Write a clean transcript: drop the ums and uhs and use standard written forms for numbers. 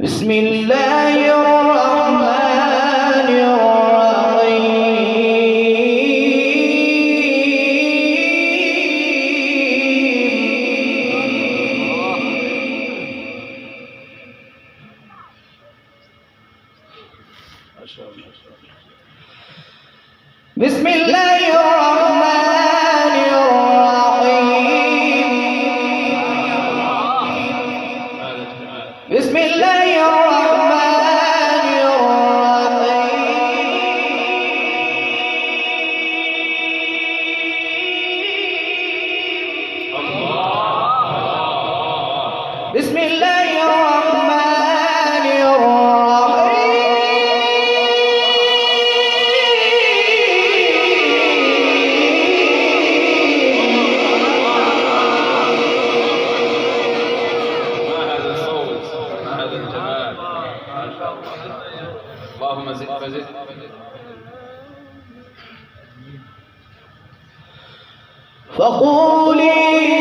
بسم الله الرحمن الرحيم. بسم الله الرحمن الرحيم. بسم الله الرحمن الرحيم. بسم الله الرحمن اللهم زد فزد. فقولي